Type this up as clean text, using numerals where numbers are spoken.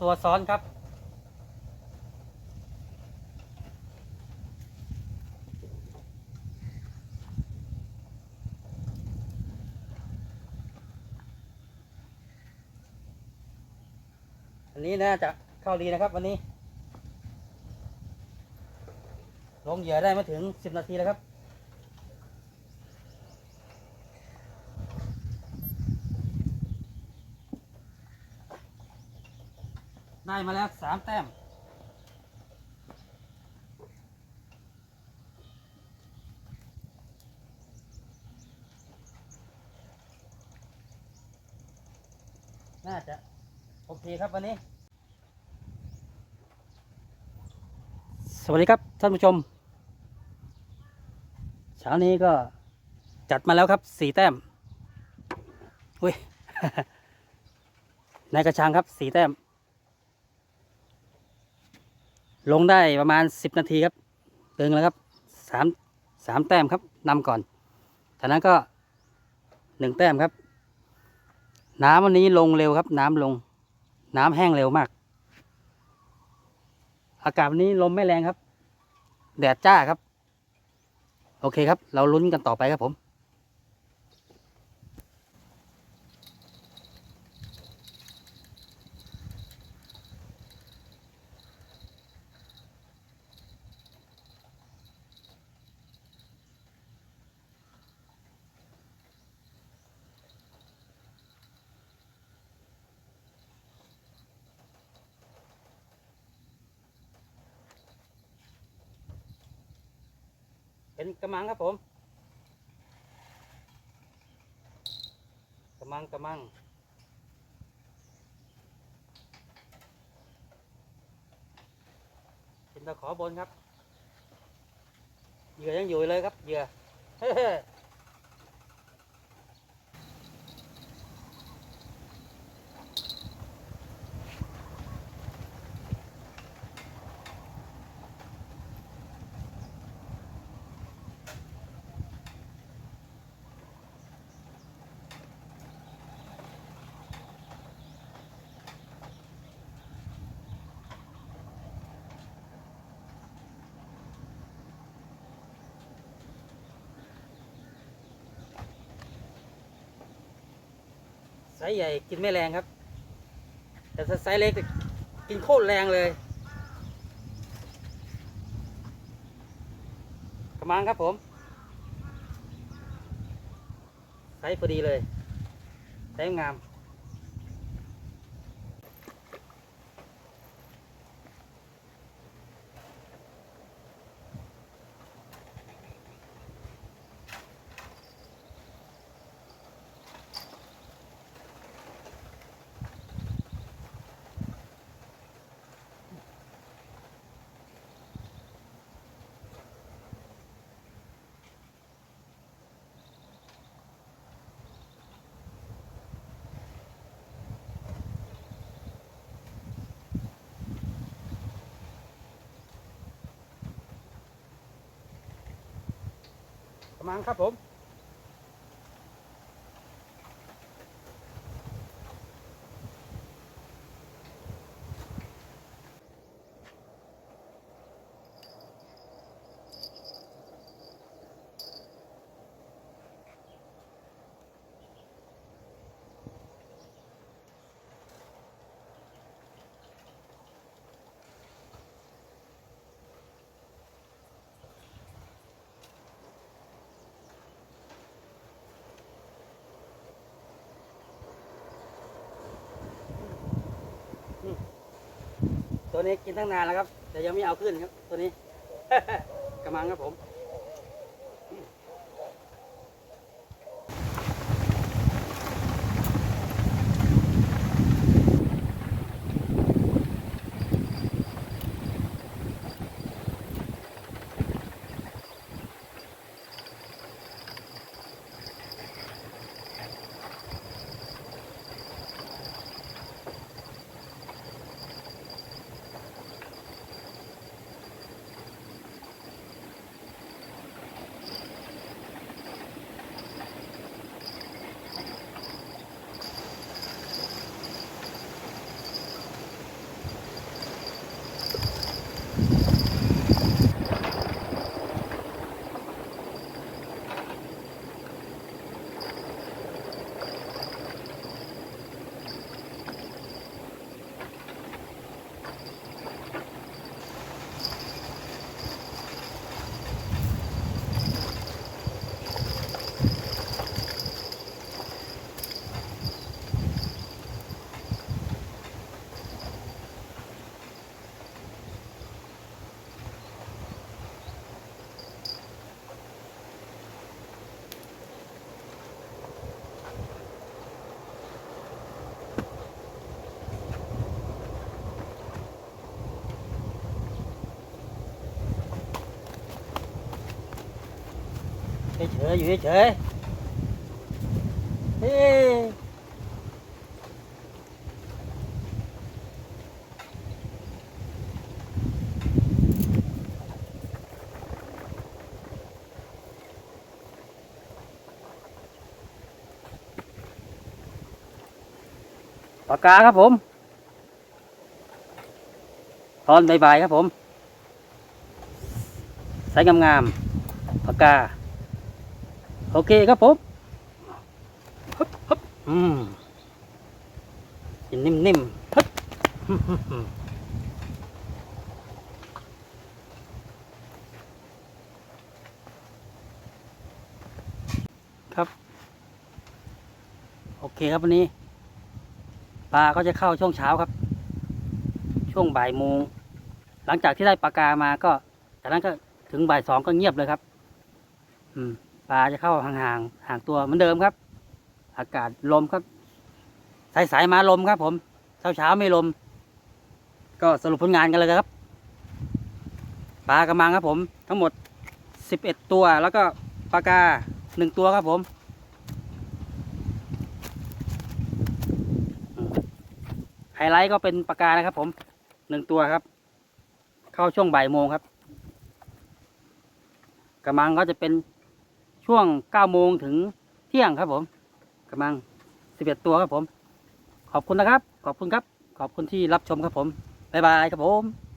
ตัวซ้อนครับอันนี้น่าจะเข้าดีนะครับวันนี้ลงเหยื่อได้มาถึง10 นาทีแล้วครับได้มาแล้ว3 แต้มน่าจะโอเคครับวันนี้สวัสดีครับท่านผู้ชมเช้านี้ก็จัดมาแล้วครับ4 แต้มอุ้ย ในกระชังครับ4 แต้มลงได้ประมาณ10 นาทีครับตึงแล้วครับ3 แต้มครับนำก่อนจากนั้นก็1 แต้มครับน้ำวันนี้ลงเร็วครับน้ำลงน้ำแห้งเร็วมากอากาศวันนี้ลมไม่แรงครับแดดจ้าครับโอเคครับเราลุ้นกันต่อไปครับผมเป็นกระมังครับผมกระมังเป็นตะขอบนครับเหยื่อยังอยู่เลยครับเหยื่อ ไซส์ใหญ่กินไม่แรงครับแต่ไซส์เล็กกินโคตรแรงเลยกระมังครับผมไซส์พอดีเลยไซส์งามกระมังครับผมตัวนี้กินตั้งนานแล้วครับแต่ยังไม่เอาขึ้นครับตัวนี้ กระมังครับผม เฉยๆอยู่เฉยๆเฮ้ปากกาครับผมตอนบ่ายๆครับผมใส่งามๆปากกาโอเคครับผมฮึบฮึบกินนิ่มๆฮึบครับโอเคครับวันนี้ปลาก็จะเข้าช่วงเช้าครับช่วงบ่ายโมงหลังจากที่ได้ปลากามาก็จากนั้นก็ถึงบ่าย2ก็เงียบเลยครับปลาจะเข้าห่างตัวเหมือนเดิมครับอากาศลมครับสายมาลมครับผมเช้าไม่ลมก็สรุปผลงานกันเลยครับปลากระมังครับผมทั้งหมด11ตัวแล้วก็ปลากา1ตัวครับผมไฮไลท์ก็เป็นปลากานะครับผม1ตัวครับเข้าช่วงบ่ายโมงครับกระมังก็จะเป็นช่วง9 โมงถึงเที่ยงครับผมกระมัง11ตัวครับผมขอบคุณนะครับขอบคุณครับขอบคุณที่รับชมครับผมบ๊ายบายครับผม